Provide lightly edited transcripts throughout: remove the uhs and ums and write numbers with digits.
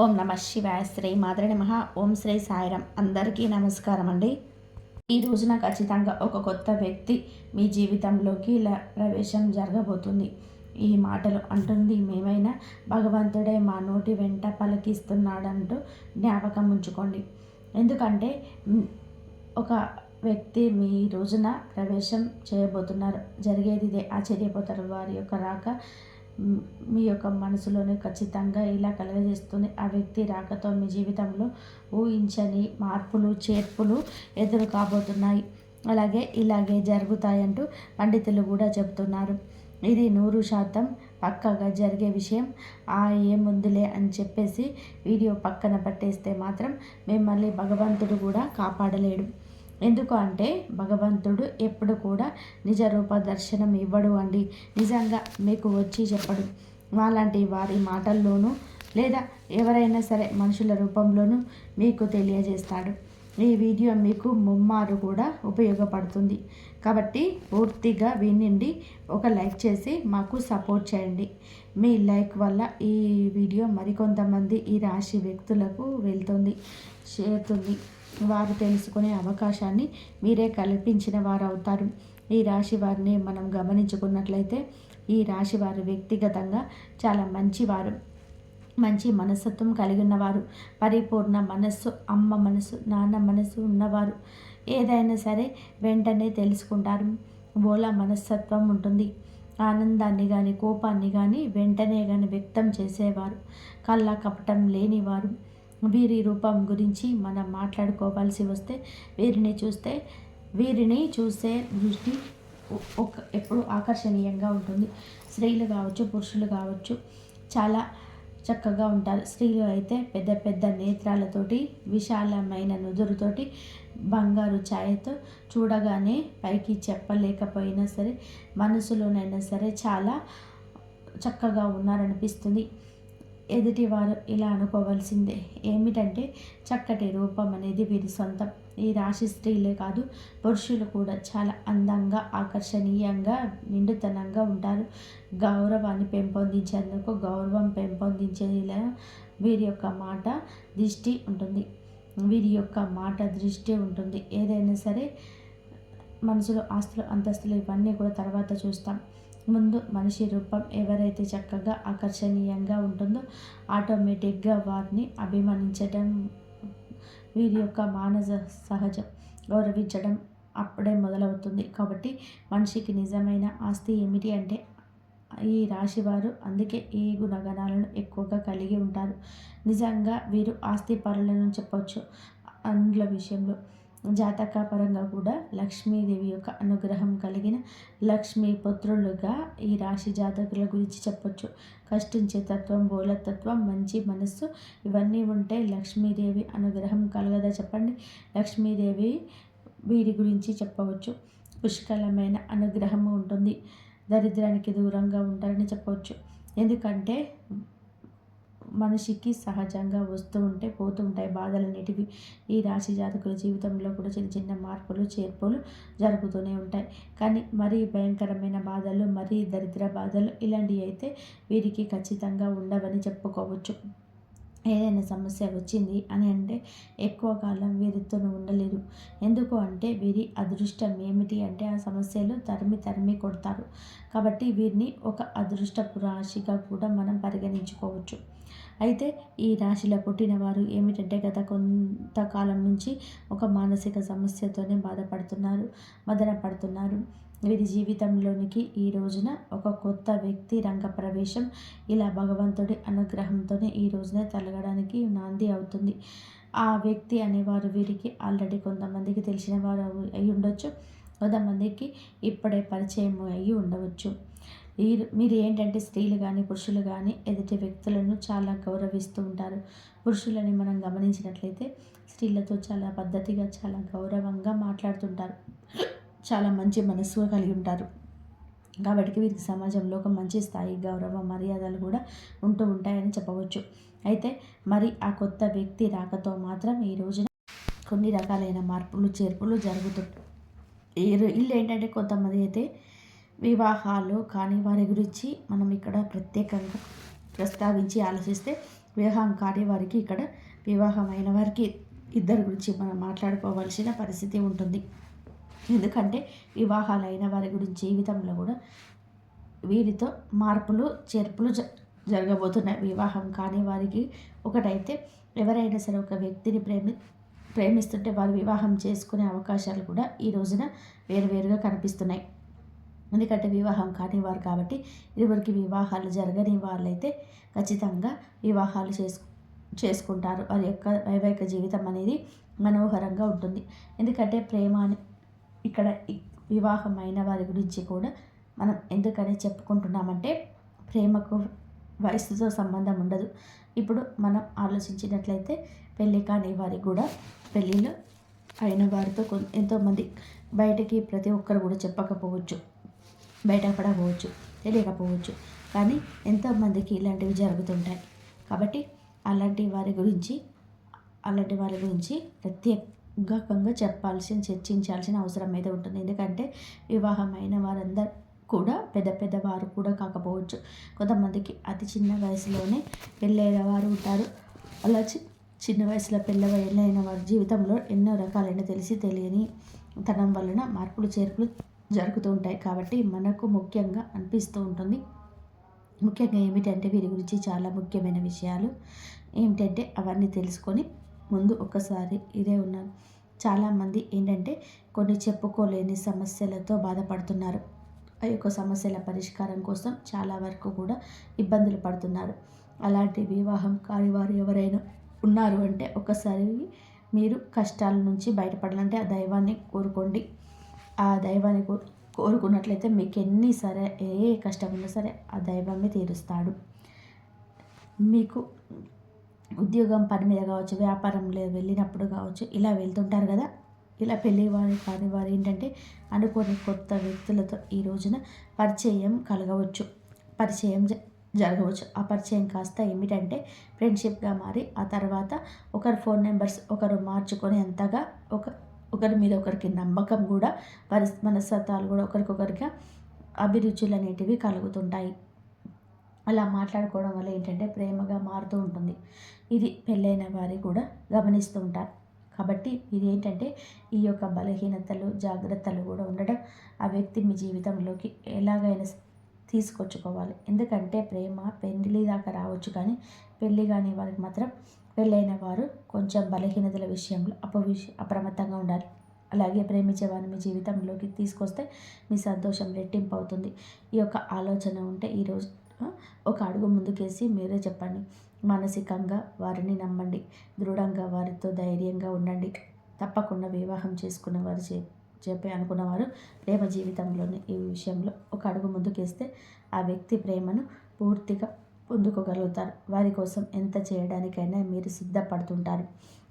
ఓం నమ శివాయ. శ్రీ మాత్రే నమః. ఓం శ్రీ సాయిరాం. అందరికీ నమస్కారం అండి. ఈ రోజున ఖచ్చితంగా ఒక కొత్త వ్యక్తి మీ జీవితంలోకి ఇలా ప్రవేశం జరగబోతుంది. ఈ మాటలు అంటుంది మేమైనా భగవంతుడే మా నోటి వెంట పలికిస్తున్నాడంటూ జ్ఞాపకం ఉంచుకోండి. ఎందుకంటే ఒక వ్యక్తి మీ రోజున ప్రవేశం చేయబోతున్నారు. జరిగేది ఇదే. ఆశ్చర్యపోతారు. వారి యొక్క రాక మీ యొక్క మనసులోనే ఖచ్చితంగా ఇలా కలుగజేస్తుంది. ఆ వ్యక్తి రాకతో మీ జీవితంలో ఊహించని మార్పులు చేర్పులు ఎదురు కాబోతున్నాయి. అలాగే ఇలాగే జరుగుతాయంటూ పండితులు కూడా చెబుతున్నారు. ఇది 100% పక్కగా జరిగే విషయం. ఏముందిలే అని చెప్పేసి వీడియో పక్కన పట్టేస్తే మాత్రం మిమ్మల్ని భగవంతుడు కూడా కాపాడలేడు. ఎందుకు అంటే భగవంతుడు ఎప్పుడు కూడా నిజ రూప దర్శనం ఇవ్వడు అండి. నిజంగా మీకు వచ్చి చెప్పడు. అలాంటి వారి మాటల్లోనూ లేదా ఎవరైనా సరే మనుషుల రూపంలోనూ మీకు తెలియజేస్తాడు. ఈ వీడియో మీకు ముమ్మారు కూడా ఉపయోగపడుతుంది. కాబట్టి పూర్తిగా వినండి. ఒక లైక్ చేసి మాకు సపోర్ట్ చేయండి. మీ లైక్ వల్ల ఈ వీడియో మరికొంతమంది ఈ రాశి వ్యక్తులకు చేరుతుంది. వారు తెలుసుకునే అవకాశాన్ని మీరే కల్పించిన వారు అవుతారు. ఈ రాశి వారిని మనం గమనించుకున్నట్లయితే ఈ రాశి వారు వ్యక్తిగతంగా చాలా మంచివారు, మంచి మనస్తత్వం కలిగి ఉన్నవారు, పరిపూర్ణ మనస్సు, అమ్మ మనసు, నాన్న మనసు ఉన్నవారు. ఏదైనా సరే వెంటనే తెలుసుకుంటారు. బోలా మనస్తత్వం ఉంటుంది. ఆనందాన్ని కానీ కోపాన్ని కానీ వెంటనే కానీ వ్యక్తం చేసేవారు, కళ్ళ కపటం లేనివారు. వీరి రూపం గురించి మనం మాట్లాడుకోవాల్సి వస్తే వీరిని చూసే దృష్టి ఎప్పుడు ఆకర్షణీయంగా ఉంటుంది. స్త్రీలు కావచ్చు, పురుషులు కావచ్చు, చాలా చక్కగా ఉంటారు. స్త్రీలు అయితే పెద్ద పెద్ద నేత్రాలతోటి, విశాలమైన నుదురుతోటి, బంగారు ఛాయతో చూడగానే పైకి చెప్పలేకపోయినా సరే మనసులోనైనా సరే చాలా చక్కగా ఉన్నారనిపిస్తుంది. ఎదుటివారు ఇలా అనుకోవాల్సిందే. ఏమిటంటే చక్కటి రూపం అనేది వీరి సొంతం. ఈ రాశి స్త్రీలే కాదు, పురుషులు కూడా చాలా అందంగా, ఆకర్షణీయంగా, నిండుతనంగా ఉంటారు. గౌరవాన్ని పెంపొందించేందుకు, గౌరవం పెంపొందించేలా వీరి యొక్క మాట దృష్టి ఉంటుంది. ఏదైనా సరే మనసులో ఆస్తులు, అంతస్తులు ఇవన్నీ కూడా తర్వాత చూస్తాం. ముందు మనిషి రూపం ఎవరైతే చక్కగా ఆకర్షణీయంగా ఉంటుందో ఆటోమేటిక్గా వారిని అభిమానించడం, వీరి యొక్క మానస సహజం గౌరవించడం అప్పుడే మొదలవుతుంది. కాబట్టి మనిషికి నిజమైన ఆస్తి ఏమిటి అంటే ఈ రాశివారు. అందుకే ఈ గుణగణాలను ఎక్కువగా కలిగి ఉంటారు. నిజంగా వీరు ఆస్తి పరులను చెప్పవచ్చు. అందుల విషయంలో జాతకపరంగా కూడా లక్ష్మీదేవి యొక్క అనుగ్రహం కలిగిన లక్ష్మీ పుత్రులుగా ఈ రాశి జాతకుల గురించి చెప్పొచ్చు. కష్టించే తత్వం, బోలతత్వం, మంచి మనస్సు ఇవన్నీ ఉంటే లక్ష్మీదేవి అనుగ్రహం కలగదా చెప్పండి. లక్ష్మీదేవి వీరి గురించి చెప్పవచ్చు. పుష్కలమైన అనుగ్రహము ఉంటుంది. దరిద్రానికి దూరంగా ఉంటారని చెప్పవచ్చు. ఎందుకంటే మనిషికి సహజంగా వస్తూ ఉంటే పోతూ ఉంటాయి బాధలన్నిటివి. ఈ రాశి జాతకుల జీవితంలో కూడా చిన్న చిన్న మార్పులు చేర్పులు జరుగుతూనే ఉంటాయి. కానీ మరీ భయంకరమైన బాధలు, మరీ దరిద్ర బాధలు ఇలాంటివి అయితే వీరికి ఖచ్చితంగా ఉండవని చెప్పుకోవచ్చు. ఏదైనా సమస్య వచ్చింది అని అంటే ఎక్కువ కాలం వీరితో ఉండలేరు. ఎందుకు అంటే వీరి అదృష్టం ఏమిటి అంటే ఆ సమస్యలు తరిమి కొడతారు. కాబట్టి వీరిని ఒక అదృష్టపు రాశిగా కూడా మనం పరిగణించుకోవచ్చు. అయితే ఈ రాశిలో పుట్టిన వారు ఏమిటంటే గత కొంతకాలం నుంచి ఒక మానసిక సమస్యతోనే మదన పడుతున్నారు. వీరి జీవితంలోనికి ఈ రోజున ఒక కొత్త వ్యక్తి రంగ ప్రవేశం ఇలా భగవంతుడి అనుగ్రహంతోనే ఈ రోజున తలగడానికి నాంది అవుతుంది. ఆ వ్యక్తి అనేవారు వీరికి ఆల్రెడీ కొంతమందికి తెలిసిన వారు అయి ఉండొచ్చు, కొంతమందికి ఇప్పుడే పరిచయం అయ్యి ఉండవచ్చు. మీరు ఏంటంటే స్త్రీలు కానీ పురుషులు కానీ ఎదుటి వ్యక్తులను చాలా గౌరవిస్తూ ఉంటారు. పురుషులని మనం గమనించినట్లయితే స్త్రీలతో చాలా పద్ధతిగా, చాలా గౌరవంగా మాట్లాడుతుంటారు. చాలా మంచి మనస్సు కలిగి ఉంటారు. కాబట్టి వీరికి సమాజంలో ఒక మంచి స్థాయి, గౌరవ మర్యాదలు కూడా ఉంటూ ఉంటాయని చెప్పవచ్చు. అయితే మరి ఆ కొత్త వ్యక్తి రాకతో మాత్రం ఈ రోజున కొన్ని రకాలైన మార్పులు చేర్పులు జరుగుతుంటాయి. ఇల్లు ఏంటంటే కొంతమంది అయితే వివాహాలు కానీ వారి గురించి మనం ఇక్కడ ప్రత్యేకంగా ప్రస్తావించి ఆలోచిస్తే వివాహం కాని వారికి ఇక్కడ వివాహం అయిన వారికి ఇద్దరి గురించి మనం మాట్లాడుకోవాల్సిన పరిస్థితి ఉంటుంది. ఎందుకంటే వివాహాలైన వారి గురించి జీవితంలో కూడా వీరితో మార్పులు చేర్పులు జరగబోతున్నాయి. వివాహం కాని వారికి ఒకటైతే ఎవరైనా సరే ఒక వ్యక్తిని ప్రేమిస్తుంటే వారు వివాహం చేసుకునే అవకాశాలు కూడా ఈ రోజున వేరువేరుగా కనిపిస్తున్నాయి. ఎందుకంటే వివాహం కాని వారు కాబట్టి ఇరువురికి వివాహాలు జరగని వాళ్ళైతే ఖచ్చితంగా వివాహాలు చేసుకుంటారు. వారి యొక్క వైవాహిక జీవితం అనేది మనోహరంగా ఉంటుంది. ఎందుకంటే ప్రేమ అని ఇక్కడ వివాహం అయిన వారి గురించి కూడా మనం ఎందుకని చెప్పుకుంటున్నామంటే ప్రేమకు వయసుతో సంబంధం ఉండదు. ఇప్పుడు మనం ఆలోచించినట్లయితే పెళ్ళి కాని వారికి కూడా పెళ్ళిళ్ళు అయిన వారితో ఎంతోమంది బయటకి ప్రతి ఒక్కరు కూడా చెప్పకపోవచ్చు, బయటపడకపోవచ్చు, తెలియకపోవచ్చు, కానీ ఎంతోమందికి ఇలాంటివి జరుగుతుంటాయి. కాబట్టి అలాంటి వారి గురించి ప్రత్యేకంగా చర్చించాల్సిన అవసరం అయితే ఉంటుంది. ఎందుకంటే వివాహమైన వారందరూ కూడా పెద్ద వారు కూడా కాకపోవచ్చు. కొంతమందికి అతి చిన్న వయసులోనే పెళ్ళైన వారు ఉంటారు. అలా చిన్న వయసులో పెళ్ళైన వారి జీవితంలో ఎన్నో రకాలైన తెలియని తనం వలన మార్పులు చేర్పులు జరుగుతూ ఉంటాయి. కాబట్టి మనకు ముఖ్యంగా అనిపిస్తూ ఉంటుంది. ముఖ్యంగా ఏమిటంటే వీరి గురించి చాలా ముఖ్యమైన విషయాలు ఏమిటంటే అవన్నీ తెలుసుకొని ముందు ఒకసారి ఇదే ఉన్నాను. చాలామంది ఏంటంటే కొన్ని చెప్పుకోలేని సమస్యలతో బాధపడుతున్నారు. ఆ యొక్క సమస్యల పరిష్కారం కోసం చాలా వరకు కూడా ఇబ్బందులు పడుతున్నారు. అలాంటి వివాహం కాని వారు ఎవరైనా ఉన్నారు అంటే ఒకసారి మీరు కష్టాల నుంచి బయటపడాలంటే ఆ దైవాన్ని కోరుకోండి. ఆ దైవాన్ని కోరుకున్నట్లయితే మీకు సరే ఏ కష్టం ఉన్నా సరే ఆ దైవమే తీరుస్తాడు. మీకు ఉద్యోగం పని మీద కావచ్చు, వ్యాపారంలో వెళ్ళినప్పుడు కావచ్చు, ఇలా వెళ్తుంటారు కదా. ఇలా పెళ్ళి వారు కాని వారు ఏంటంటే అనుకోని కొత్త వ్యక్తులతో ఈ రోజున పరిచయం కలగవచ్చు, పరిచయం జరగవచ్చు. ఆ పరిచయం కాస్త ఏమిటంటే ఫ్రెండ్షిప్గా మారి ఆ తర్వాత ఒకరి ఫోన్ నెంబర్స్ ఒకరు మార్చుకొని అంతగా ఒకరి మీద ఒకరికి నమ్మకం కూడా మనస్తత్వాలు కూడా ఒకరికొకరిగా అభిరుచులు అనేటివి కలుగుతుంటాయి. అలా మాట్లాడుకోవడం వల్ల ఏంటంటే ప్రేమగా మారుతూ ఉంటుంది. ఇది పెళ్ళైన వారి కూడా గమనిస్తూ ఉంటారు. కాబట్టి ఇది ఏంటంటే ఈ యొక్క బలహీనతలు జాగ్రత్తలు కూడా ఉండడం ఆ వ్యక్తి మీ జీవితంలోకి ఎలాగైనా తీసుకొచ్చుకోవాలి. ఎందుకంటే ప్రేమ పెళ్లి దాకా రావచ్చు, కానీ పెళ్ళి కాని వారికి మాత్రం పెళ్ళైన వారు కొంచెం బలహీనతల విషయంలో అప్రమత్తంగా ఉండాలి. అలాగే ప్రేమించే వారిని మీ జీవితంలోకి తీసుకొస్తే మీ సంతోషం రెట్టింపు అవుతుంది. ఈ యొక్క ఆలోచన ఉంటే ఈరోజు ఒక అడుగు ముందుకేసి మీరే చెప్పండి. మానసికంగా వారిని నమ్మండి, దృఢంగా వారితో ధైర్యంగా ఉండండి. తప్పకుండా వివాహం చేసుకున్న వారు చెప్పి అనుకున్నవారు ప్రేమ జీవితంలోని ఈ విషయంలో ఒక అడుగు ముందుకేస్తే ఆ వ్యక్తి ప్రేమను పూర్తిగా పొందుకోగలుగుతారు. వారి కోసం ఎంత చేయడానికైనా మీరు సిద్ధపడుతుంటారు.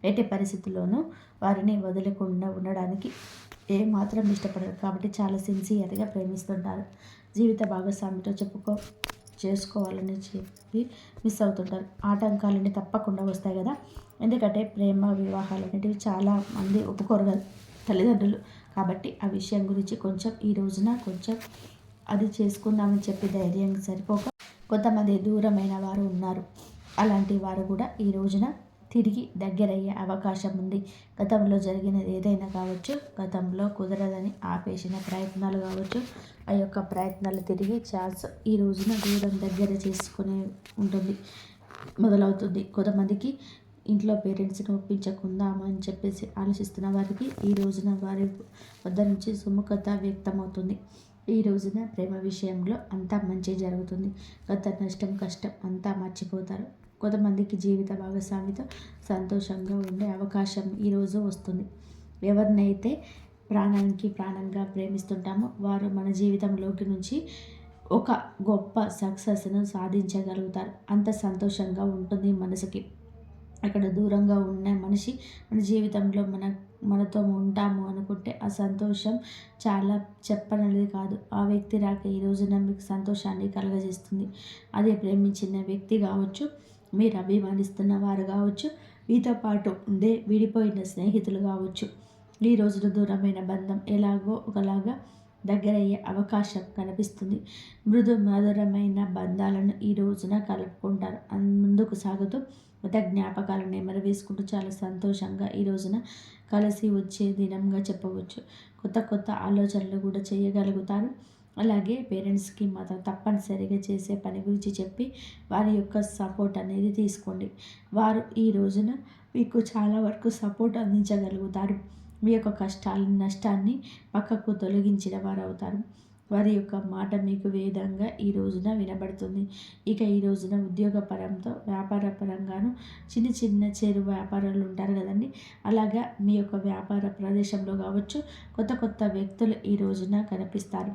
ఎట్టి పరిస్థితుల్లోనూ వారిని వదలకుండా ఉండడానికి ఏమాత్రం ఇష్టపడరు. కాబట్టి చాలా సిన్సియర్గా ప్రేమిస్తుంటారు. జీవిత భాగస్వామితో చేసుకోవాలని చెప్పి మిస్ అవుతుంటారు. ఆటంకాలన్నీ తప్పకుండా వస్తాయి కదా. ఎందుకంటే ప్రేమ వివాహాలు అనేటివి చాలా మంది ఒప్పుకోరు కదా తల్లిదండ్రులు. కాబట్టి ఆ విషయం గురించి కొంచెం ఈ రోజున కొంచెం అది చేసుకుందామని చెప్పి ధైర్యం సరిపోక కొంతమంది దూరమైన వారు ఉన్నారు. అలాంటి వారు కూడా ఈ రోజున తిరిగి దగ్గరయ్యే అవకాశం ఉంది. గతంలో జరిగినది ఏదైనా కావచ్చు, గతంలో కుదరదని ఆపేసిన ప్రయత్నాలు కావచ్చు, ఆ యొక్క ప్రయత్నాలు తిరిగి ఛాన్స్ ఈ రోజున దూరం దగ్గర చేసుకునే మొదలవుతుంది. కొంతమందికి ఇంట్లో పేరెంట్స్ని ఒప్పించకుందామా అని చెప్పేసి ఆలోచిస్తున్న వారికి ఈ రోజున వారి వద్ద నుంచి సుముఖత వ్యక్తమవుతుంది. ఈ రోజున ప్రేమ విషయంలో అంతా మంచి జరుగుతుంది. గత నష్టం కష్టం అంతా మర్చిపోతారు. కొంతమందికి జీవిత భాగస్వామితో సంతోషంగా ఉండే అవకాశం ఈరోజు వస్తుంది. ఎవరినైతే ప్రాణానికి ప్రాణంగా ప్రేమిస్తుంటామో వారు మన జీవితంలోకి నుంచి ఒక గొప్ప సక్సెస్ను సాధించగలుగుతారు. అంత సంతోషంగా ఉంటుంది మనసుకి. అక్కడ దూరంగా ఉన్న మనిషి మన జీవితంలో మనతో ఉంటాము అనుకుంటే ఆ సంతోషం చాలా చెప్పనది కాదు. ఆ వ్యక్తి రాక ఈ రోజున మీకు సంతోషాన్ని కలుగజేస్తుంది. అదే ప్రేమించిన వ్యక్తి కావచ్చు, మీరు అభిమానిస్తున్న వారు కావచ్చు, మీతో పాటు ఉండే విడిపోయిన స్నేహితులు కావచ్చు, ఈ రోజున దూరమైన బంధం ఎలాగో ఒకలాగా దగ్గరయ్యే అవకాశం కనిపిస్తుంది. మృదు మధురమైన బంధాలను ఈ రోజున కలుపుకుంటారు. ముందుకు సాగుతూ గత జ్ఞాపకాలను నెమరు వేసుకుంటూ చాలా సంతోషంగా ఈ రోజున కలిసి వచ్చే దినంగా చెప్పవచ్చు. కొత్త కొత్త ఆలోచనలు కూడా చేయగలుగుతారు. అలాగే పేరెంట్స్కి మాత్రం తప్పనిసరిగా చేసే పని గురించి చెప్పి వారి యొక్క సపోర్ట్ అనేది తీసుకోండి. వారు ఈ రోజున మీకు చాలా వరకు సపోర్ట్ అందించగలుగుతారు. మీ యొక్క కష్టాన్ని నష్టాన్ని పక్కకు తొలగించిన వారు అవుతారు. వారి యొక్క మాట మీకు వేదంగా ఈ రోజున వినబడుతుంది. ఇక ఈ రోజున ఉద్యోగపరంతో వ్యాపార పరంగాను చిన్న చిన్న చిరు వ్యాపారాలు ఉంటారు కదండి. అలాగా మీ యొక్క వ్యాపార ప్రదేశంలో కావచ్చు కొత్త కొత్త వ్యక్తులు ఈ రోజున కనిపిస్తారు.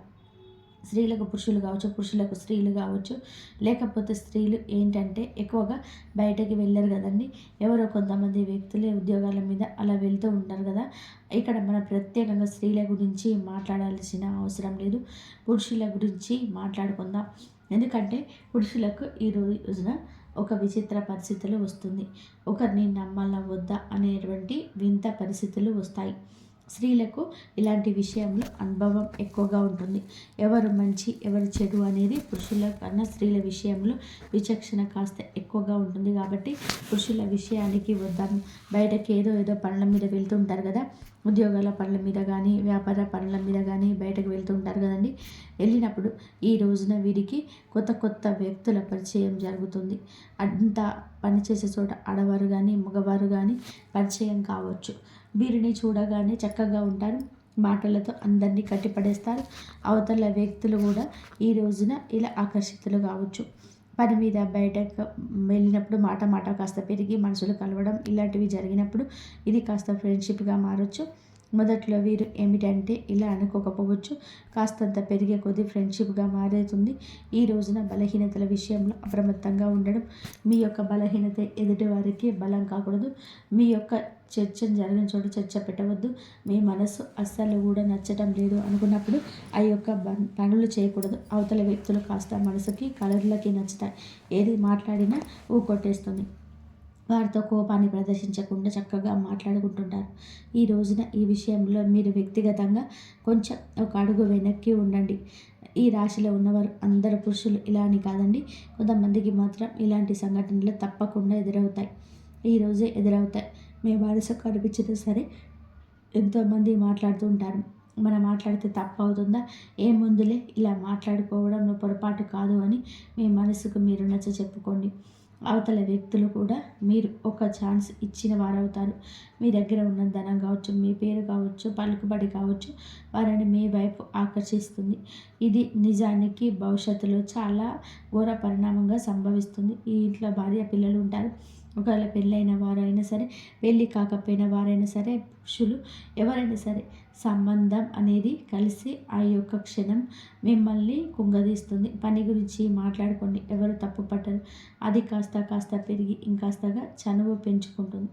స్త్రీలకు పురుషులు కావచ్చు, పురుషులకు స్త్రీలు కావచ్చు, లేకపోతే స్త్రీలు ఏంటంటే ఎక్కువగా బయటకి వెళ్ళరు కదండి. ఎవరో కొంతమంది వ్యక్తులే ఉద్యోగాల మీద అలా వెళ్తూ ఉంటారు కదా. ఇక్కడ మన ప్రత్యేకంగా స్త్రీల గురించి మాట్లాడాల్సిన అవసరం లేదు. పురుషుల గురించి మాట్లాడుకుందాం. ఎందుకంటే పురుషులకు ఈ రోజున ఒక విచిత్ర పరిస్థితులు వస్తుంది. ఒకరిని నమ్మాలా వద్దా అనేటువంటి వింత పరిస్థితులు వస్తాయి. స్త్రీలకు ఇలాంటి విషయంలో అనుభవం ఎక్కువగా ఉంటుంది. ఎవరు మంచి ఎవరు చెడు అనేది పురుషుల కన్నా స్త్రీల విషయంలో విచక్షణ కాస్త ఎక్కువగా ఉంటుంది. కాబట్టి పురుషుల విషయానికి వద్దాము. బయటకి ఏదో పనుల మీద వెళ్తుంటారు కదా. ఉద్యోగాల పనుల మీద కానీ వ్యాపార పనుల మీద కానీ బయటకు వెళ్తుంటారు కదండి. వెళ్ళినప్పుడు ఈ రోజున వీరికి కొత్త కొత్త వ్యక్తుల పరిచయం జరుగుతుంది. అంతా పనిచేసే చోట ఆడవారు కానీ మగవారు కానీ పరిచయం కావచ్చు. వీరిని చూడగానే చక్కగా ఉంటారు. మాటలతో అందరినీ కట్టిపడేస్తారు. అవతల వ్యక్తులు కూడా ఈ రోజున ఇలా ఆకర్షితులు కావచ్చు. పని మీద బయటకు వెళ్ళినప్పుడు మాట కాస్త పెరిగి మనుషులు కలవడం ఇలాంటివి జరిగినప్పుడు ఇది కాస్త ఫ్రెండ్షిప్గా మారచ్చు. మొదట్లో వీరు ఏమిటంటే ఇలా అనుకోకపోవచ్చు. కాస్తంత పెరిగే కొద్దీ ఫ్రెండ్షిప్గా మారుతుంది. ఈ రోజున బలహీనతల విషయంలో అప్రమత్తంగా ఉండడం. మీ యొక్క బలహీనత ఎదుటి వారికి బలం కాకూడదు. మీ యొక్క చర్చను జరిగిన చోట చర్చ పెట్టవద్దు. మీ మనసు అస్సలు కూడా నచ్చటం లేదు అనుకున్నప్పుడు ఆ యొక్క పనులు చేయకూడదు. అవతల వ్యక్తులు కాస్త మనసుకి కలర్లకి నచ్చుతాయి. ఏది మాట్లాడినా కొట్టేస్తుంది. వారితో కోపాన్ని ప్రదర్శించకుండా చక్కగా మాట్లాడుకుంటుంటారు. ఈ రోజున ఈ విషయంలో మీరు వ్యక్తిగతంగా కొంచెం ఒక అడుగు వెనక్కి ఉండండి. ఈ రాశిలో ఉన్నవారు అందరు పురుషులు ఇలా అని కాదండి. కొంతమందికి మాత్రం ఇలాంటి సంఘటనలు తప్పకుండా ఎదురవుతాయి. ఈరోజే ఎదురవుతాయి. మీ మనసుకు అనిపించినా సరే ఎంతోమంది మాట్లాడుతూ ఉంటారు. మనం మాట్లాడితే తప్పు అవుతుందా, ఏముందులే ఇలా మాట్లాడుకోవడం పొరపాటు కాదు అని మీ మనసుకు మీరు నచ్చ చెప్పుకోండి. అవతల వ్యక్తులు కూడా మీరు ఒక ఛాన్స్ ఇచ్చిన వారవుతారు. మీ దగ్గర ఉన్న ధనం కావచ్చు, మీ పేరు కావచ్చు, పలుకుబడి కావచ్చు వారిని మీ వైపు ఆకర్షిస్తుంది. ఇది నిజానికి భవిష్యత్తులో చాలా ఘోర పరిణామంగా సంభవిస్తుంది. ఈ ఇంట్లో భార్య పిల్లలు ఉంటారు. ఒకవేళ పెళ్ళైన వారైనా సరే పెళ్ళి కాకపోయిన వారైనా సరే పురుషులు ఎవరైనా సరే సంబంధం అనేది కలిసి ఆ యొక్క క్షణం మిమ్మల్ని కుంగదీస్తుంది. పని గురించి మాట్లాడుకోండి. ఎవరు తప్పు పట్టరు. అది కాస్త పెరిగి ఇంకాస్తగా చనువు పెంచుకుంటుంది.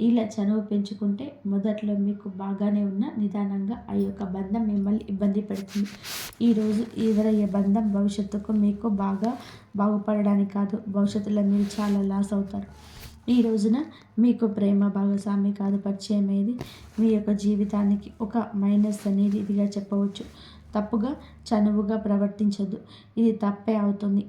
ఇలా చనువు పెంచుకుంటే మొదట్లో మీకు బాగానే ఉన్న నిదానంగా ఆ యొక్క బంధం మిమ్మల్ని ఇబ్బంది పెడుతుంది. ఈరోజు ఎదురయ్యే బంధం భవిష్యత్తుకు మీకు బాగుపడడానికి కాదు, భవిష్యత్తులో మీరు చాలా లాస్ అవుతారు. ఈ రోజున మీకు ప్రేమ భాగస్వామి కాదు పరిచయం అయ్యేది. మీ యొక్క జీవితానికి ఒక మైనస్ అనేది ఇదిగా చెప్పవచ్చు. తప్పుగా చనువుగా ప్రవర్తించొద్దు. ఇది తప్పే అవుతుంది.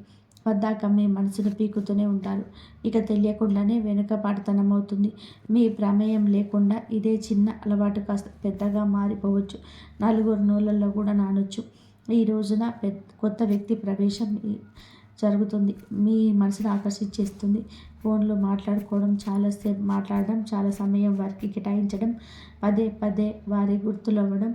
పద్దాక మీ మనసును పీకుతూనే ఉంటారు. ఇక తెలియకుండానే వెనుకపాటుతనం అవుతుంది. మీ ప్రమేయం లేకుండా ఇదే చిన్న అలవాటు కాస్త పెద్దగా మారిపోవచ్చు. నలుగురు నోళ్ళల్లో కూడా నానొచ్చు. ఈ రోజున కొత్త వ్యక్తి ప్రవేశం జరుగుతుంది. మీ మనసును ఆకర్షించేస్తుంది. ఫోన్లో మాట్లాడుకోవడం, చాలాసేపు మాట్లాడడం, చాలా సమయం వారికి కేటాయించడం, పదే వారి గుర్తులవ్వడం,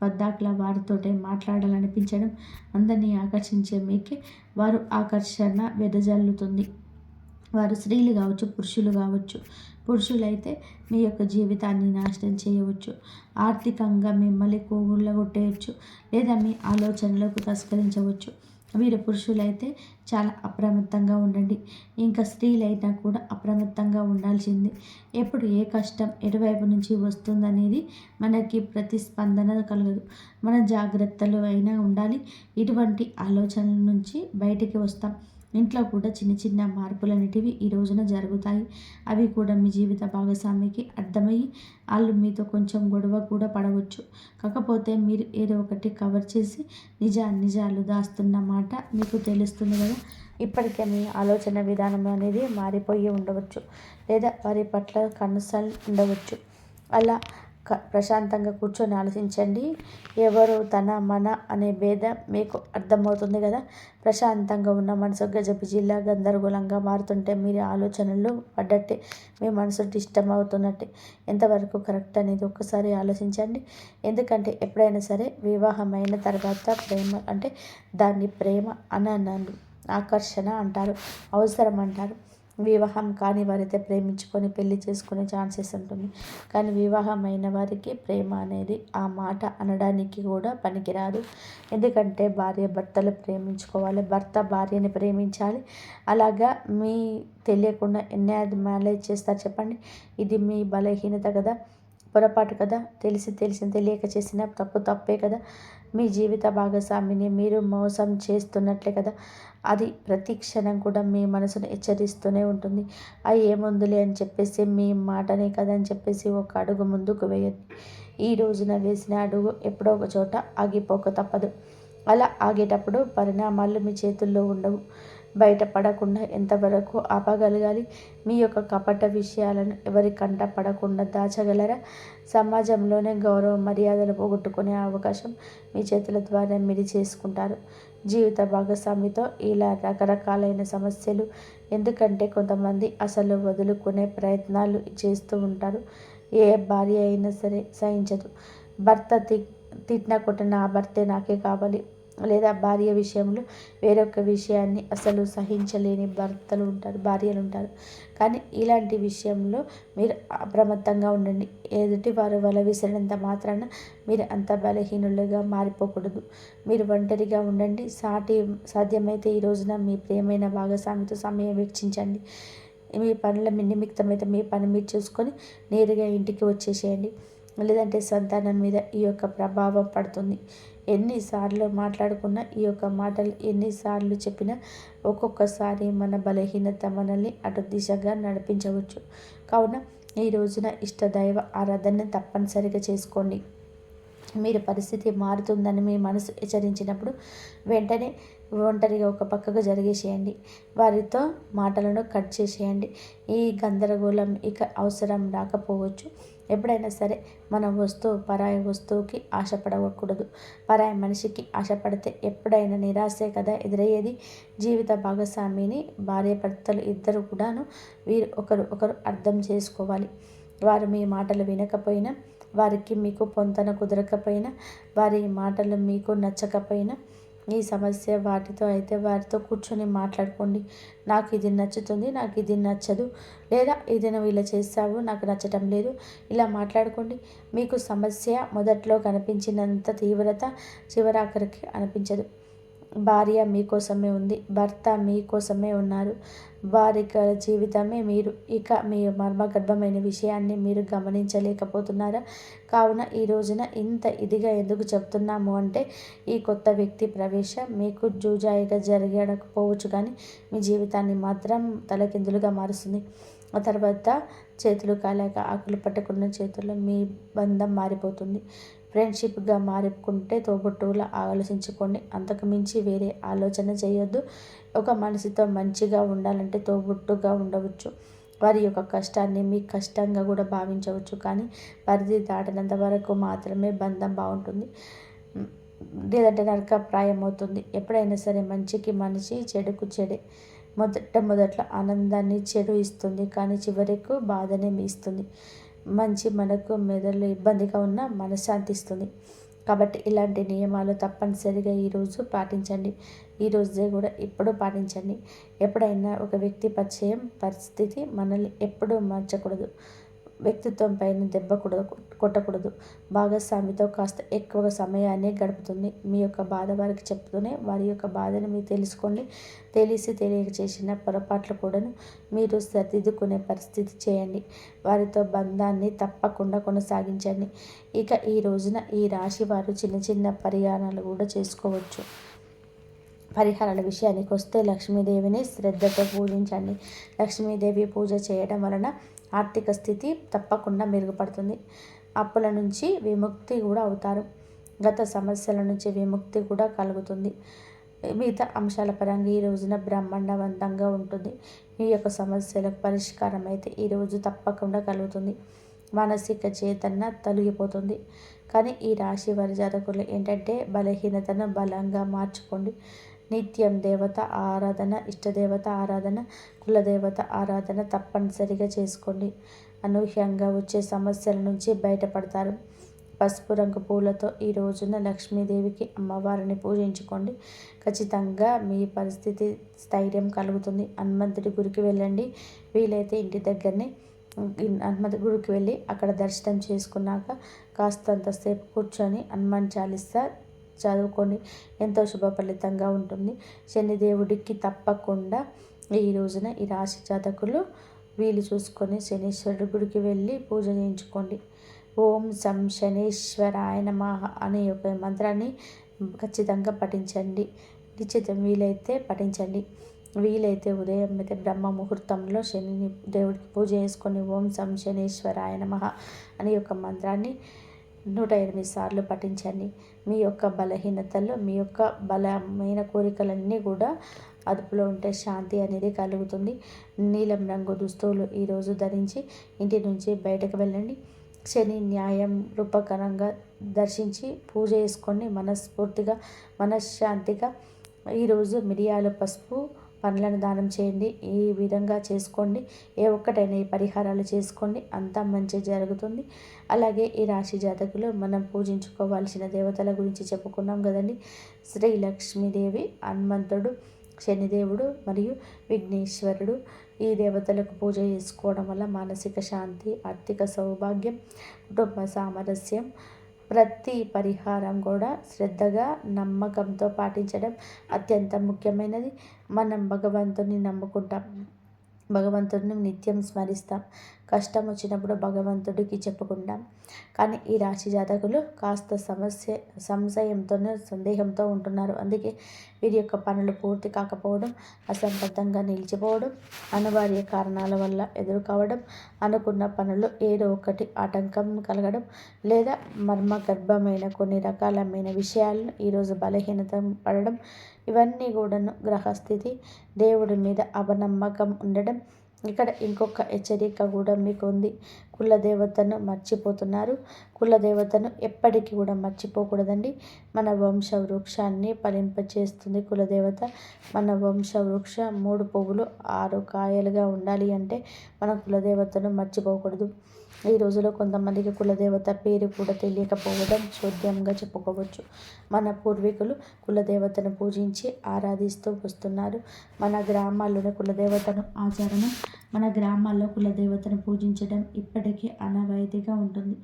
పద్దాకలా వారితోటే మాట్లాడాలనిపించడం, అందరినీ ఆకర్షించే మీకే వారు ఆకర్షణ వెదజల్లుతుంది. వారు స్త్రీలు కావచ్చు, పురుషులు కావచ్చు. పురుషులైతే మీ యొక్క జీవితాన్ని నాశనం చేయవచ్చు. ఆర్థికంగా మిమ్మల్ని కొట్టేయచ్చు, లేదా మీ ఆలోచనలకు తస్కరించవచ్చు. వీరు పురుషులైతే చాలా అప్రమత్తంగా ఉండండి. ఇంకా స్త్రీలైనా కూడా అప్రమత్తంగా ఉండాల్సింది. ఎప్పుడు ఏ కష్టం ఎటువైపు నుంచి వస్తుందనేది మనకి ప్రతిస్పందన కలగదు. మన జాగ్రత్తలు అయినా ఉండాలి. ఇటువంటి ఆలోచనల నుంచి బయటికి వస్తాం. ఇంట్లో కూడా చిన్న చిన్న మార్పులనేటివి ఈ రోజున జరుగుతాయి. అవి కూడా మీ జీవిత భాగస్వామికి అర్థమయ్యి వాళ్ళు మీతో కొంచెం గొడవ కూడా పడవచ్చు. కాకపోతే మీరు ఏదో ఒకటి కవర్ చేసి నిజాలు దాస్తున్న మాట మీకు తెలుస్తుంది కదా. ఇప్పటికే మీ ఆలోచన విధానం అనేది మారిపోయి ఉండవచ్చు, లేదా వారి పట్ల కన్సర్న్ ఉండవచ్చు. అలా ప్రశాంతంగా కూర్చొని ఆలోచించండి. ఎవరు తన మన అనే భేదం మీకు అర్థమవుతుంది కదా. ప్రశాంతంగా ఉన్న మనసు గజబిజిలా గందరగోళంగా మారుతుంటే మీరు ఆలోచనలు పడ్డట్టే, మీ మనసు డిస్టర్బ్ అవుతున్నట్టే. ఎంతవరకు కరెక్ట్ అనేది ఒక్కసారి ఆలోచించండి. ఎందుకంటే ఎప్పుడైనా సరే వివాహమైన తర్వాత ప్రేమ అంటే దాన్ని ప్రేమ అననరు, ఆకర్షణ అంటారు, అవసరం అంటారు. వివాహం కాని వారైతే ప్రేమించుకొని పెళ్లి చేసుకునే ఛాన్సెస్ ఉంటుంది. కానీ వివాహమైన వారికి ప్రేమ అనేది ఆ మాట అనడానికి కూడా పనికిరాదు. ఎందుకంటే భార్య భర్తలు ప్రేమించుకోవాలి, భర్త భార్యని ప్రేమించాలి. అలాగా మీ తెలియకుండా ఎన్ని మ్యారేజ్ చేస్తారు చెప్పండి. ఇది మీ బలహీనత కదా, పొరపాటు కదా. తెలిసి తెలియక చేసిన తప్పే కదా. మీ జీవిత భాగస్వామిని మీరు మోసం చేస్తున్నట్లే కదా. అది ప్రతి క్షణం కూడా మీ మనసును హెచ్చరిస్తూనే ఉంటుంది. అది ఏముందులే అని చెప్పేసి మీ మాటనే కదా అని చెప్పేసి ఒక అడుగు ముందుకు వేయండి. ఈ రోజున వేసిన అడుగు ఎప్పుడో ఒక చోట ఆగిపోక తప్పదు. అలా ఆగేటప్పుడు పరిణామాలు మీ చేతుల్లో ఉండవు. బయటపడకుండా ఎంతవరకు ఆపగలగాలి? మీ యొక్క కపట విషయాలను ఎవరి కంట పడకుండా దాచగలరా? సమాజంలోనే గౌరవ మర్యాదలు పోగొట్టుకునే అవకాశం మీ చేతుల ద్వారా మీరు చేసుకుంటారు. జీవిత భాగస్వామితో ఇలా రకరకాలైన సమస్యలు. ఎందుకంటే కొంతమంది అసలు వదులుకునే ప్రయత్నాలు చేస్తూ ఉంటారు. ఏ భార్య అయినా సరే సహించదు. భర్త తిట్టినా కొట్టిన ఆ భర్తే నాకే కావాలి, లేదా భార్య విషయంలో వేరొక విషయాన్ని అసలు సహించలేని భార్యలు ఉంటారు. కానీ ఇలాంటి విషయంలో మీరు అప్రమత్తంగా ఉండండి. ఎదుటి వారు వల విసిరినంత మాత్రాన మీరు అంత బలహీనులుగా మారిపోకూడదు. మీరు ఒంటరిగా ఉండండి. సాధ్యమైతే ఈ రోజున మీ ప్రియమైన భాగస్వామితో సమయం వెచ్చించండి. మీ పనుల నిమిత్తమైతే మీ పని మీరు చూసుకొని నేరుగా ఇంటికి వచ్చేసేయండి. లేదంటే సంతానం మీద ఈ యొక్క ప్రభావం పడుతుంది. ఎన్నిసార్లు మాట్లాడుకున్నా, ఈ యొక్క మాటలు ఎన్నిసార్లు చెప్పినా ఒక్కొక్కసారి మన బలహీనత మనల్ని అటు దిశగా నడిపించవచ్చు. కావున ఈ రోజున ఇష్టదైవ ఆరాధన తప్పనిసరిగా చేసుకోండి. మీరు పరిస్థితి మారుతుందని మీ మనసు హెచ్చరించినప్పుడు వెంటనే ఒంటరిగా ఒక పక్కకు జరిగేసేయండి. వారితో మాటలను కట్ చేసేయండి. ఈ గందరగోళం ఇక అవసరం రాకపోవచ్చు. ఎప్పుడైనా సరే మన పరాయి వస్తువుకి ఆశపడకూడదు. పరాయి మనిషికి ఆశపడితే ఎప్పుడైనా నిరాశే కదా ఎదురయ్యేది. జీవిత భాగస్వామిని భార్యాభర్తలు ఇద్దరు కూడాను వీరు ఒకరు అర్థం చేసుకోవాలి. వారు మీ మాటలు వినకపోయినా, వారికి మీకు పొంతన కుదరకపోయినా, వారి మాటలు మీకు నచ్చకపోయినా, ఈ సమస్య వాటితో అయితే వారితో కూర్చొని మాట్లాడుకోండి. నాకు ఇది నచ్చుతుంది, నాకు ఇది నచ్చదు, లేదా ఇది నువ్వు ఇలా చేస్తావు నాకు నచ్చటం లేదు, ఇలా మాట్లాడుకోండి. మీకు సమస్య మొదట్లో కనిపించినంత తీవ్రత చివరాఖరికి అనిపించదు. భార్య మీకోసమే ఉంది, భర్త మీకోసమే ఉన్నారు. వారి జీవితమే మీరు. ఇక మీ మర్మగర్భమైన విషయాన్ని మీరు గమనించలేకపోతున్నారా? కావున ఈ రోజున ఇంత ఇదిగా ఎందుకు చెప్తున్నాము అంటే, ఈ కొత్త వ్యక్తి ప్రవేశం మీకు జూజాయిగా జరగకపోవచ్చు, కానీ మీ జీవితాన్ని మాత్రం తలకిందులుగా మారుస్తుంది. ఆ తర్వాత చేతులు కాలేక ఆకులు పట్టుకున్న చేతుల్లో మీ బంధం మారిపోతుంది. ఫ్రెండ్షిప్గా మారుకుంటే తోబుట్టువులా ఆలోచించుకోండి. అంతకు మించి వేరే ఆలోచన చేయొద్దు. ఒక మనిషితో మంచిగా ఉండాలంటే తోబుట్టుగా ఉండవచ్చు. వారి యొక్క కష్టాన్ని మీ కష్టంగా కూడా భావించవచ్చు. కానీ పరిధి దాటినంత వరకు మాత్రమే బంధం బాగుంటుంది, లేదంటే నరకప్రాయం అవుతుంది. ఎప్పుడైనా సరే మంచికి మనిషి, చెడుకు చెడే. మొదట్లో ఆనందాన్ని చెడు ఇస్తుంది, కానీ చివరకు బాధనే ఇస్తుంది. మంచి మనకు మెదడులో ఇబ్బందిగా ఉన్న మనశ్శాంతి ఇస్తుంది. కాబట్టి ఇలాంటి నియమాలు తప్పనిసరిగా ఈరోజు పాటించండి. ఈరోజే కూడా ఎప్పుడూ పాటించండి. ఎప్పుడైనా ఒక వ్యక్తి పరిస్థితి మనల్ని ఎప్పుడూ మార్చకూడదు. వ్యక్తిత్వం పైన దెబ్బ కొట్టకూడదు. భాగస్వామితో కాస్త ఎక్కువగా సమయాన్ని గడుపుతుంది. మీ యొక్క బాధ వారికి చెప్తూనే వారి యొక్క బాధను మీరు తెలుసుకోండి. తెలియక చేసిన పొరపాట్లు కూడాను మీరు సరిదిద్దుకునే పరిస్థితి చేయండి. వారితో బంధాన్ని తప్పకుండా కొనసాగించండి. ఇక ఈ రోజున ఈ రాశి వారు చిన్న చిన్న పరిహారాలు కూడా చేసుకోవచ్చు. పరిహారాల విషయానికి వస్తే లక్ష్మీదేవిని శ్రద్ధతో పూజించండి. లక్ష్మీదేవి పూజ చేయడం వలన ఆర్థిక స్థితి తప్పకుండా మెరుగుపడుతుంది. అప్పుల నుంచి విముక్తి కూడా అవుతారు. గత సమస్యల నుంచి విముక్తి కూడా కలుగుతుంది. మిగతా అంశాల పరంగా ఈ రోజున బ్రహ్మాండవంతంగా ఉంటుంది. మీ యొక్క సమస్యలకు పరిష్కారం అయితే ఈరోజు తప్పకుండా కలుగుతుంది. మానసిక చేతన తొలగిపోతుంది. కానీ ఈ రాశి వారి జాతకులు ఏంటంటే బలహీనతను బలంగా మార్చుకోండి. నిత్యం దేవత ఆరాధన, ఇష్టదేవత ఆరాధన, కులదేవత ఆరాధన తప్పనిసరిగా చేసుకోండి. అనూహ్యంగా వచ్చే సమస్యల నుంచి బయటపడతారు. పసుపు రంగు పూలతో ఈ రోజున లక్ష్మీదేవికి అమ్మవారిని పూజించుకోండి. ఖచ్చితంగా మీ పరిస్థితి స్థైర్యం కలుగుతుంది. హనుమంతుడి గుడికి వెళ్ళండి. వీలైతే ఇంటి దగ్గరనే హనుమంతుడి గుడికి వెళ్ళి అక్కడ దర్శనం చేసుకున్నాక కాస్తంతసేపు కూర్చొని హనుమాన్ చాలీసా చదువుకొని ఎంతో శుభ ఫలితంగా ఉంటుంది. శనిదేవుడికి తప్పకుండా ఈ రోజున ఈ రాశి జాతకులు వీలు చూసుకొని శనీశ్వరుడి గుడికి వెళ్ళి పూజ చేయించుకోండి. ఓం సం శనీశ్వరాయ నమః అనే ఒక మంత్రాన్ని ఖచ్చితంగా పఠించండి. నిశ్చితం వీలైతే పఠించండి. వీలైతే ఉదయం అయితే బ్రహ్మ ముహూర్తంలో శనిని దేవుడికి పూజ చేసుకొని ఓం సం శనీశ్వరాయ నమః అనే ఒక మంత్రాన్ని 108 సార్లు పఠించండి. మీ యొక్క బలహీనతలు, మీ యొక్క బలమైన కోరికలన్నీ కూడా అదుపులో ఉంటే శాంతి అనేది కలుగుతుంది. నీలం రంగు దుస్తువులు ఈరోజు ధరించి ఇంటి నుంచి బయటకు వెళ్ళండి. శని న్యాయం రూపకరంగా దర్శించి పూజ చేసుకోండి. మనస్ఫూర్తిగా మనశ్శాంతిగా ఈరోజు మిరియాలు పసుపు పండ్లను దానం చేయండి. ఈ విధంగా చేసుకోండి. ఏ ఒక్కటైనా ఈ పరిహారాలు చేసుకోండి, అంతా మంచి జరుగుతుంది. అలాగే ఈ రాశి జాతకులు మనం పూజించుకోవాల్సిన దేవతల గురించి చెప్పుకున్నాం కదండి. శ్రీ లక్ష్మీదేవి, హనుమంతుడు, శనిదేవుడు మరియు విఘ్నేశ్వరుడు. ఈ దేవతలకు పూజ చేసుకోవడం వల్ల మానసిక శాంతి, ఆర్థిక సౌభాగ్యం, కుటుంబ సామరస్యం, ప్రతి పరిహారం కూడా శ్రద్ధగా నమ్మకంతో పాటించడం అత్యంత ముఖ్యమైనది. మనం భగవంతుని నమ్ముకుంటాం, భగవంతుడిని నిత్యం స్మరిస్తాం. కష్టం వచ్చినప్పుడు భగవంతుడికి చెప్పుకుంటాం. కానీ ఈ రాశి జాతకులు కాస్త సంశయంతోనే సందేహంతో ఉంటున్నారు. అందుకే వీరి యొక్క పనులు పూర్తి కాకపోవడం, అసంబద్ధంగా నిలిచిపోవడం, అనివార్య కారణాల వల్ల ఎదురు కావడం, అనుకున్న పనులు ఏదో ఒకటి ఆటంకం కలగడం, లేదా మర్మగర్భమైన కొన్ని రకాలమైన విషయాలను ఈరోజు బలహీనత పడడం, ఇవన్నీ కూడాను గ్రహస్థితి, దేవుడి మీద అపనమ్మకం ఉండడం. ఇక్కడ ఇంకొక హెచ్చరిక కూడా మీకు ఉంది. కులదేవతను మర్చిపోతున్నారు. కులదేవతను ఎప్పటికీ కూడా మర్చిపోకూడదండి. మన వంశ వృక్షాన్ని ఫలింపచేస్తుంది కులదేవత. మన వంశ వృక్ష 3 పువ్వులు 6 కాయలుగా ఉండాలి అంటే మన కులదేవతను మర్చిపోకూడదు. ఈ రోజులో కొంతమందికి కులదేవత పేరు కూడా తెలియకపోవడం చోద్యంగా చెప్పుకోవచ్చు. మన పూర్వీకులు కులదేవతను పూజించి ఆరాధిస్తూ వస్తున్నారు. మన గ్రామాల్లోని కులదేవతను ఆచరణ, మన గ్రామాల్లో కులదేవతను పూజించడం ఇప్పటికీ ఆనవాయితీగా ఉంటుంది.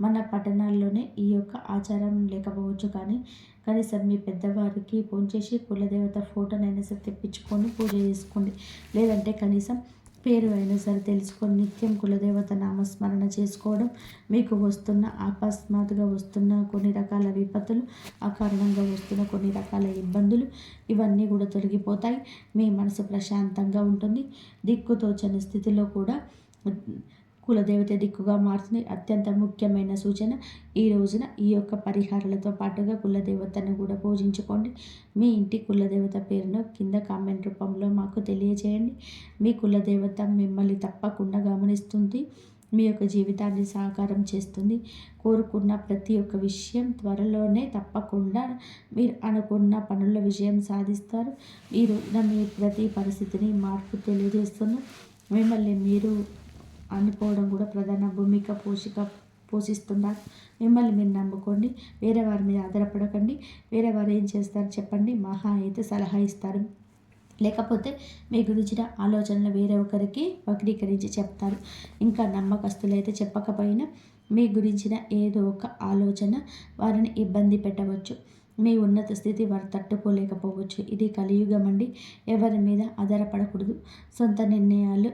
మన పట్టణాల్లోనే ఈ యొక్క ఆచారం లేకపోవచ్చు, కానీ కనీసం మీ పెద్దవారికి ఫోన్ చేసి కులదేవత ఫోటోనైనా సరే తెప్పించుకొని పూజ చేసుకోండి. లేదంటే కనీసం పేరు అయినా సరే తెలుసుకొని నిత్యం కులదేవత నామస్మరణ చేసుకోవడం, మీకు వస్తున్న అకస్మాత్తుగా వస్తున్న కొన్ని రకాల విపత్తులు, అకారణంగా వస్తున్న కొన్ని రకాల ఇబ్బందులు, ఇవన్నీ కూడా తొలగిపోతాయి. మీ మనసు ప్రశాంతంగా ఉంటుంది. దిక్కుతోచని స్థితిలో కూడా కులదేవత దిక్కుగా మారుతుంది. అత్యంత ముఖ్యమైన సూచన, ఈ రోజున ఈ యొక్క పరిహారాలతో పాటుగా కులదేవతను కూడా పూజించుకోండి. మీ ఇంటి కులదేవత పేరును కింద కామెంట్ రూపంలో మాకు తెలియజేయండి. మీ కులదేవత మిమ్మల్ని తప్పకుండా గమనిస్తుంది. మీ యొక్క జీవితాన్ని సాకారం చేస్తుంది. కోరుకున్న ప్రతి ఒక్క విషయం త్వరలోనే తప్పకుండా మీరు అనుకున్న పనుల విజయం సాధిస్తారు. ఈ రోజున మీ ప్రతి పరిస్థితిని మార్పు తెలియజేస్తున్న మిమ్మల్ని మీరు అనుకోవడం కూడా ప్రధాన భూమిక పోషిస్తున్నారు. మిమ్మల్ని మీరు నమ్ముకోండి. వేరే వారి మీద ఆధారపడకండి. వేరే వారు ఏం చేస్తారు చెప్పండి, మహా అయితే సలహా ఇస్తారు, లేకపోతే మీ గురించిన ఆలోచనలు వేరే ఒకరికి వక్రీకరించి చెప్తారు. ఇంకా నమ్మకస్తులైతే చెప్పకపోయినా మీ గురించిన ఏదో ఒక ఆలోచన వారిని ఇబ్బంది పెట్టవచ్చు. మీ ఉన్నత స్థితి వారు తట్టుకోలేకపోవచ్చు. ఇది కలియుగం అండి. ఎవరి మీద ఆధారపడకూడదు. సొంత నిర్ణయాలు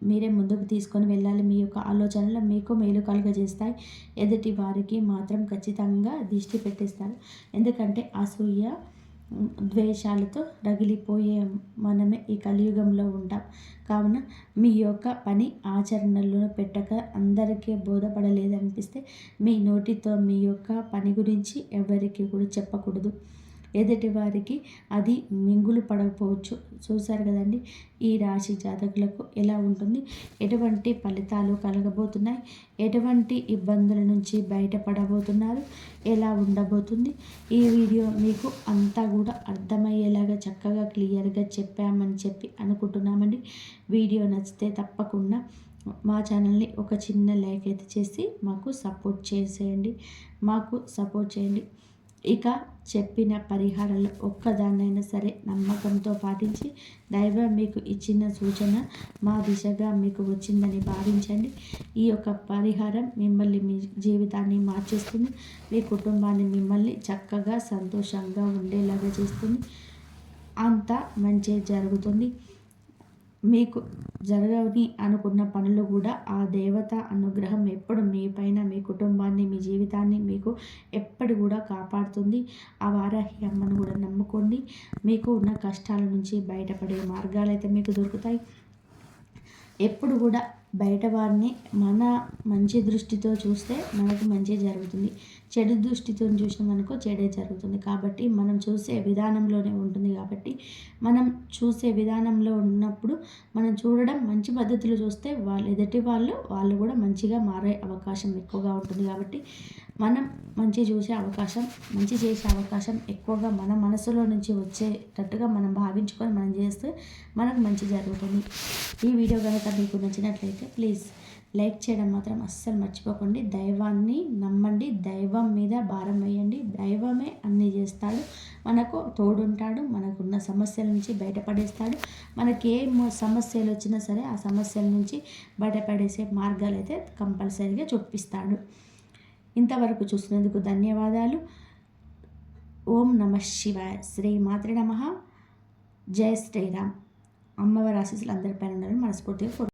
మీరే ముందుకు తీసుకొని వెళ్ళాలి. మీ యొక్క ఆలోచనలు మీకు మేలు కలుగజేస్తాయి. ఎదుటి వారికి మాత్రం ఖచ్చితంగా దిష్టి పెట్టేస్తారు. ఎందుకంటే అసూయ ద్వేషాలతో రగిలిపోయే మనమే ఈ కలియుగంలో ఉంటాం. కావున మీ యొక్క పని ఆచరణలో పెట్టక అందరికీ బోధపడలేదనిపిస్తే మీ నోటితో మీ యొక్క పని గురించి ఎవరికి కూడా చెప్పకూడదు. ఎదుటి వారికి అది మింగులు పడకపోవచ్చు. చూశారు కదండి ఈ రాశి జాతకులకు ఎలా ఉంటుంది, ఎటువంటి ఫలితాలు కలగబోతున్నాయి, ఎటువంటి ఇబ్బందుల నుంచి బయటపడబోతున్నారు, ఎలా ఉండబోతుంది. ఈ వీడియో మీకు అంతా కూడా అర్థమయ్యేలాగా చక్కగా క్లియర్గా చెప్పామని చెప్పి అనుకుంటున్నామండి. వీడియో నచ్చితే తప్పకుండా మా ఛానల్ని ఒక చిన్న లైక్ అయితే చేసి మాకు సపోర్ట్ చేయండి. ఇక చెప్పిన పరిహారాలు ఒక్కదాన్నైనా సరే నమ్మకంతో పాటించి దైవం మీకు ఇచ్చిన సూచన మా దిశగా మీకు వచ్చిందని భావించండి. ఈ యొక్క పరిహారం మిమ్మల్ని, మీ జీవితాన్ని మార్చేస్తుంది. మీ కుటుంబాన్ని మిమ్మల్ని చక్కగా సంతోషంగా ఉండేలాగా చేస్తుంది. అంతా మంచి జరుగుతుంది. మీకు జరగని అనుకున్న పనులు కూడా ఆ దేవత అనుగ్రహం ఎప్పుడు మీ పైన, మీ కుటుంబాన్ని, మీ జీవితాన్ని మీకు ఎప్పుడు కూడా కాపాడుతుంది. ఆ వారాహి అమ్మను కూడా నమ్ముకోండి. మీకు ఉన్న కష్టాల నుంచి బయటపడే మార్గాలు అయితే మీకు దొరుకుతాయి. ఎప్పుడు కూడా బయట వారిని మన మంచి దృష్టితో చూస్తే మనకు మంచి జరుగుతుంది, చెడు దృష్టితో చూసినామనుకో చెడే జరుగుతుంది. కాబట్టి మనం చూసే విధానంలోనే ఉంటుంది. కాబట్టి మనం చూసే విధానంలో ఉన్నప్పుడు మనం చూడడం మంచి పద్ధతిలో చూస్తే ఎదుటి వాళ్ళు కూడా మంచిగా మారే అవకాశం ఎక్కువగా ఉంటుంది. కాబట్టి మనం మంచి చూసే అవకాశం, మంచి చేసే అవకాశం ఎక్కువగా మన మనసులో నుంచి వచ్చేటట్టుగా మనం భావించుకొని మనం చేస్తే మనకు మంచి జరుగుతుంది. ఈ వీడియో కనుక మీకు నచ్చినట్లయితే ప్లీజ్ లైక్ చేయడం మాత్రం అస్సలు మర్చిపోకండి. దైవాన్ని నమ్మండి, దైవం మీద భారం వేయండి. దైవమే అన్నీ చేస్తాడు, మనకు తోడుంటాడు, మనకున్న సమస్యల నుంచి బయటపడేస్తాడు. మనకి ఏ సమస్యలు వచ్చినా సరే ఆ సమస్యల నుంచి బయటపడేసే మార్గాలు అయితే కంపల్సరీగా చూపిస్తాడు. ఇంతవరకు చూసినందుకు ధన్యవాదాలు. ఓం నమః శివాయ. శ్రీ మాత్రే నమః. జై శ్రీరామ్. అమ్మవారి ఆశీస్సులు అందరిపైన ఉండాలని మనస్ఫూర్తిగా